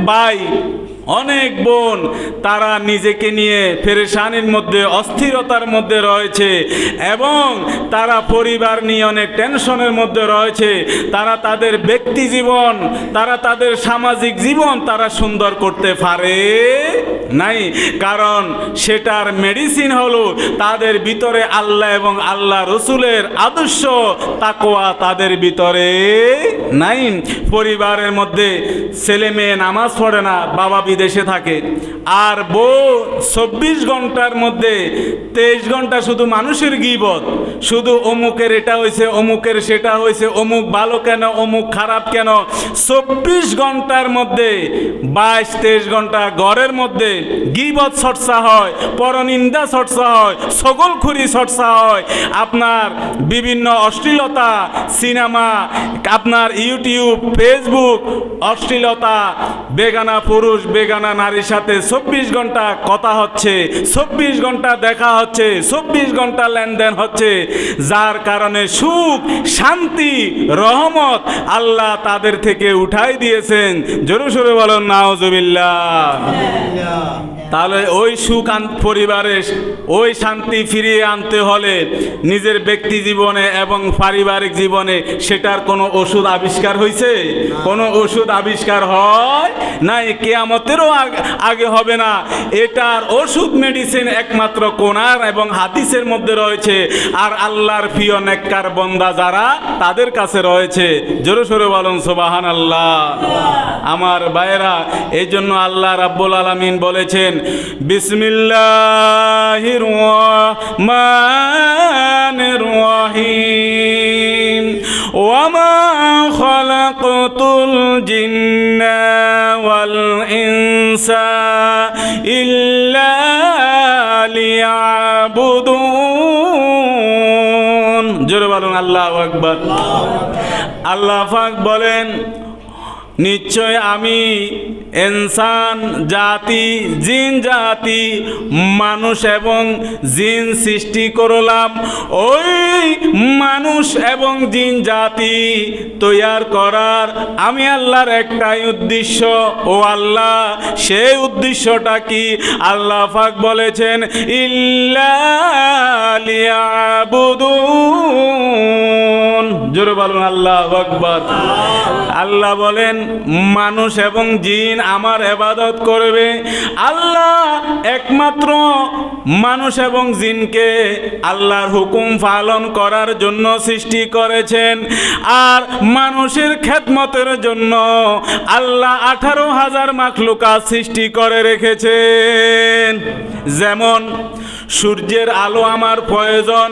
ভাই, অনেক বোন তারা নিজেকে নিয়ে পেরেশানির মধ্যে, অস্থিরতার মধ্যে রয়েছে এবং তারা পরিবার নিয়ে অনেক টেনশনের মধ্যে রয়েছে। তারা তাদের ব্যক্তি জীবন, তারা তাদের সামাজিক জীবন তারা সুন্দর করতে পারে নাই, কারণ সেটার মেডিসিন হলো তাদের ভিতরে আল্লাহ এবং আল্লাহ রসুলের আদর্শ তাকওয়া তাদের ভিতরে নাই। পরিবারের মধ্যে ছেলে মেয়ে নামাজ পড়ে না, বাবা বিদেশে থাকে, আর বউ 24 ঘন্টার মধ্যে 23 ঘন্টা শুধু মানুষের গীবত, শুধু অমুকের এটা হয়েছে, অমুকের সেটা হয়েছে, অমুক ভালো কেন, অমুক খারাপ কেন। 24 ঘন্টার মধ্যে 22-23 ঘন্টা ঘরের মধ্যে গীবত চর্চা হয়, পরনিন্দা চর্চা হয়, ছগলখুরি চর্চা হয়, আপনার বিভিন্ন অশ্লীলতা সিনেমা, আপনার ইউটিউব, ফেসবুক, অশ্লীলতা, বেগানা পুরুষ বেগানা নারীর সাথে 24 ঘন্টা কথা হচ্ছে, 24 ঘন্টা দেখা হচ্ছে, 24 ঘন্টা লেনদেন হচ্ছে, যার কারণে সুখ, শান্তি, রহমত আল্লাহ তাদের থেকে উঠাই দিয়েছেন। জোরে সোরে বলেন নাউজুবিল্লাহ। তাহলে ওই সুখ পরিবারে, ওই শান্তি ফিরিয়ে আনতে হলে নিজের ব্যক্তি জীবনে এবং পারিবারিক জীবনে সেটার কোনো ওষুধ আবিষ্কার হয়েছে? কোনো ওষুধ আবিষ্কার হয় নাই, কিয়ামতেরও আগে হবে না। এটার ওষুধ মেডিসিন একমাত্র কোরআন এবং হাদিসের মধ্যে রয়েছে, আর আল্লাহর প্রিয় নেককার বান্দা যারা তাদের কাছে রয়েছে। জোরে সোরে বলুন সুবহানাল্লাহ। আমার ভাইয়েরা, এই জন্য আল্লাহ রাব্বুল আলামিন বলেছেন, বিসমিল্লাহির রহমানির রহিম, ওয়া মা খালাকতুল জিন্না ওয়াল ইনসা ইল্লা লিয়াবুদুন। জোরে বলুন আল্লাহু আকবার। আল্লাহ পাক বলেন, নিশ্চয় আমি ইনসান জাতি, জিন জাতি, মানুষ এবং জিন সৃষ্টি করলাম। ওই মানুষ এবং জিন জাতি তৈয়ার করার আমি আল্লাহর একটাই উদ্দেশ্য। ও আল্লাহ, সেই উদ্দেশ্যটা কি? আল্লাহ পাক বলেছেন, ইল্লা লিয়াবুদুন। জোরে বলুন আল্লাহু আকবার। আল্লাহ বলেন, মানুষ এবং জিন আমার ইবাদত করবে। আল্লাহ একমাত্র মানুষ এবং জিনকে আল্লাহর হুকুম পালন করার জন্য সৃষ্টি করেছেন, আর মানুষের খেদমতের জন্য আল্লাহ 18,000 মাখলুকাত সৃষ্টি করে রেখেছেন। যেমন সূর্যের আলো আমার প্রয়োজন,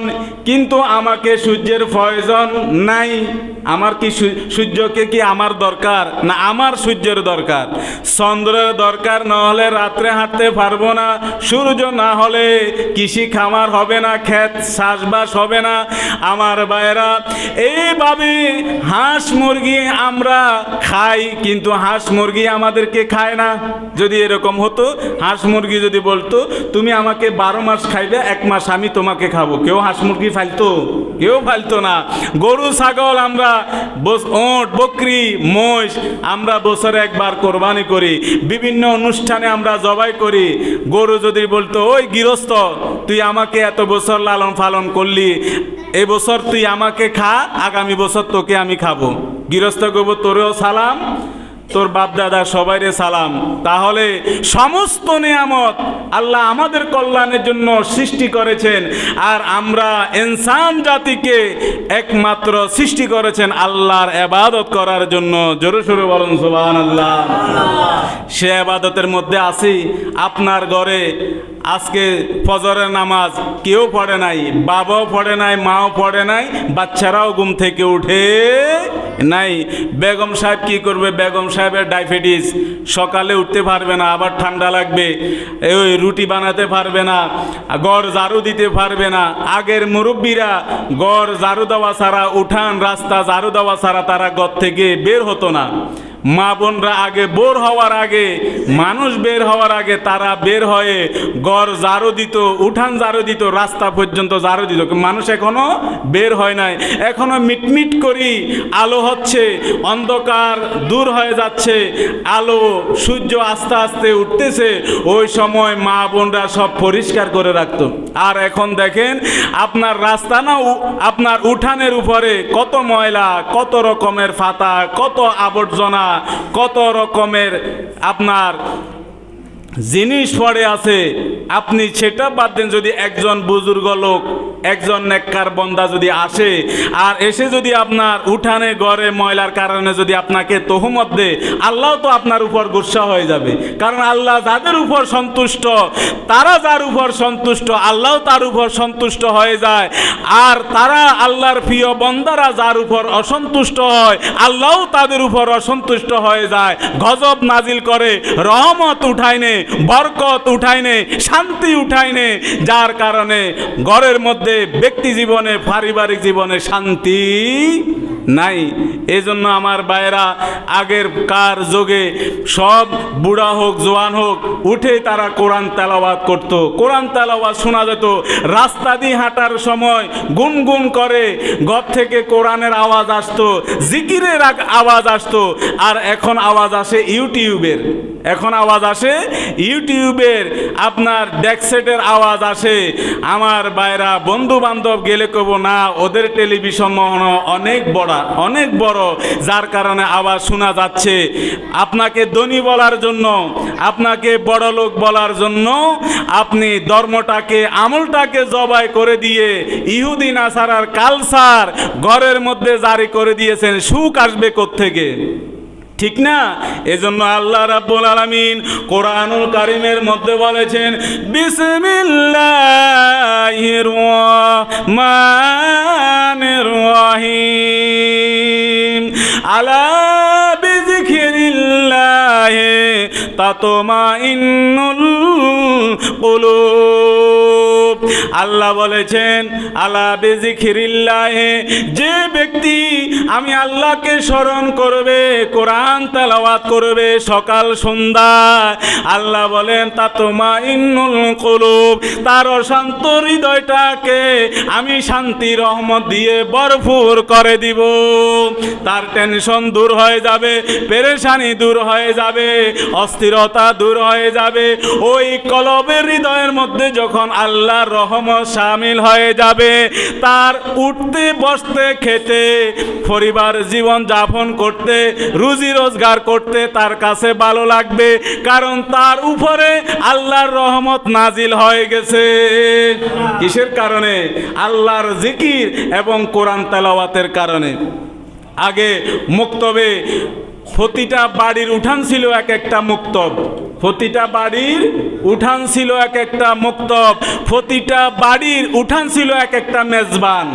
কিন্তু আমাকে সূর্যের প্রয়োজন নাই। আমার কি সূর্যকে কি আমার দরকার? না, আমার সূর্যের দরকার। চন্দ্রের দরকার না হলে রাত্রে হাঁটতে পারবো না, সূর্য না হলে কৃষি খামার হবে না, ক্ষেত চাষবাস হবে না। আমার ভাইয়েরা, এইভাবে হাঁস মুরগি আমরা খাই, কিন্তু হাঁস মুরগি আমাদেরকে খায় না। যদি এরকম হতো, হাঁস মুরগি যদি বলতো তুমি আমাকে 12 মাস খাইবে, 1 মাস আমি তোমাকে খাবো, কেউ হাঁস মুরগি ফালতো? কেউ ফালতো না। গরু ছাগল আমরা, ওট বকরি মহিষ আমরা বছরে একবার কোরবানি করি, বিভিন্ন অনুষ্ঠানে আমরা জবাই করি। গরু যদি বলতো, ওই গৃহস্থ, তুই আমাকে এত বছর লালন পালন করলি, এবছর তুই আমাকে খা, আগামী বছর তোকে আমি খাবো। গৃহস্থ কইব, তোরেও সালাম, তোর বাপ দাদা সবাইরে সালাম। তাহলে সমস্ত নিয়ামত আল্লাহ আমাদের কল্যাণের জন্য সৃষ্টি করেছেন, আর আমরা ইনসান জাতিকে একমাত্র সৃষ্টি করেছেন আল্লাহর ইবাদত করার জন্য। জোরে সোরে বলুন সুবহানাল্লাহ। সে ইবাদতের মধ্যে আছি। আপনার ঘরে আজকে ফজরের নামাজ কেউ পড়ে নাই, বাবাও পড়ে নাই, মাও পড়ে নাই, বাচ্চারাও ঘুম থেকে উঠে নাই। বেগম সাহেব কি করবে? বেগম সাহেবের ডায়াবেটিস, সকালে উঠতে পারবে না, আবার ঠান্ডা লাগবে, ওই রুটি বানাতে পারবে না, ঘর ঝাড়ু দিতে পারবে না। আগের মুরব্বীরা ঘর ঝাড়ু দেওয়া ছাড়া, উঠান রাস্তা ঝাড়ু দেওয়া ছাড়া তারা ঘর থেকে বের হতো না। মা বোনরা আগে বোর হওয়ার আগে, মানুষ বের হওয়ার আগে তারা বের হয়ে ঘর ঝাড়ু দিত, উঠান ঝাড়ু দিত, রাস্তা পর্যন্ত ঝাড়ু দিত। মানুষ এখনো বের হয় নাই, এখনো মিটমিট করি আলো হচ্ছে, অন্ধকার দূর হয়ে যাচ্ছে, আলো সূর্য আস্তে আস্তে উঠতেছে। ওই সময় মা বোনরা সব পরিষ্কার করে রাখতো। আর এখন দেখেন আপনার রাস্তা না, আপনার উঠানের উপরে কত ময়লা, কত রকমের ফাতা, কত আবর্জনা, কত রকমের আপনার জিনিস পড়ে আছে। আপনি সেটা বাদ দেন, যদি একজন বুজুর্গ লোক, একজন নেককার বন্দা যদি আসে আর এসে যদি আপনার উঠানে ঘরে ময়লার কারণে যদি আপনাকে তহমত দেয়, আল্লাহ তো আপনার উপর গুসা হয়ে যাবে। কারণ আল্লাহ যাদের উপর সন্তুষ্ট, তারা যার উপর সন্তুষ্ট, আল্লাহ তার উপর সন্তুষ্ট হয়ে যায়। আর তারা আল্লাহর প্রিয় বন্দারা যার উপর অসন্তুষ্ট হয়, আল্লাহ তাদের উপর অসন্তুষ্ট হয়ে যায়, গজব নাজিল করে, রহমত উঠায় নে, বরকত উঠায় নে, শান্তি উঠায় নে, যার কারণে ঘরের মধ্যে, ব্যক্তি জীবনে, পারিবারিক জীবনে শান্তি নাই। এজন্য আমার ভাইয়েরা, আগের কার যুগে সব বুড়া হোক জওয়ান হোক উঠে তারা কোরআন তেলাওয়াত করত, কোরআন তেলাওয়াত শোনা যেত। রাস্তা দিয়ে হাঁটার সময় গুনগুন করে ঘর থেকে কোরআনের আওয়াজ আসতো, জিকিরের আওয়াজ আসতো। আর এখন আওয়াজ আসে ইউটিউবের, এখন আওয়াজ আসে ইউটিউবের, আপনার ডেকসেটের আওয়াজ আসে। আমার ভাইরা, বন্ধু বান্ধব গেলে কব না, ওদের টেলিভিশন মহন অনেক বড়, অনেক বড়, যার কারণে আওয়াজ শোনা যাচ্ছে। আপনাকে ধনী বলার জন্য, আপনাকে বড় লোক বলার জন্য আপনি ধর্মটাকে, আমলটাকে জবাই করে দিয়ে ইহুদি নাসারার কালচার ঘরের মধ্যে জারি করে দিয়েছেন। সুখ আসবে কোত্থেকে? ঠিক না? এজন্য আল্লাহ রাব্বুল আলামিন কোরআনুল কারীমের মধ্যে বলেছেন, বিসমিল্লাহির রহমানির রহিম, আলা বিযিকরিল্লাহি তাতমাইন্নুল কুলুব। আল্লাহ বলেছেন, আলা বিযিকরিল্লাহি, যে ব্যক্তি আমি আল্লাহকে স্মরণ করবে, কোরআন তেলাওয়াত করবে সকাল সন্ধ্যা, আল্লাহ বলেন তাতমাইন্নুল কুলুব, তার অশান্ত হৃদয়টাকে আমি শান্তি রহমত দিয়ে ভরপুর করে দিব। তার টেনশন দূর হয়ে যাবে, পেরেশানি দূর হয়ে যাবে, অস্থিরতা দূর হয়ে যাবে। ওই কলবের হৃদয়ের মধ্যে যখন আল্লাহর রহমত শামিল হয়ে যাবে, তার উঠতে বসতে, খেতে, পরিবার জীবন যাপন করতে, রুজি রোজগার করতে তার কাছে ভালো লাগবে। কারণ তার উপরে আল্লাহর রহমত নাজিল হয়ে গেছে। কিসের কারণে? আল্লাহর জিকির এবং কোরআন তেলাওয়াতের কারণে। আগে মুক্তবে প্রতিটা বাড়ির উঠান ছিল এক একটা মুক্তব, প্রতিটা বাড়ির উঠান ছিল এক একটা মুক্তব, প্রতিটা বাড়ির উঠান ছিল এক একটা মেজবান।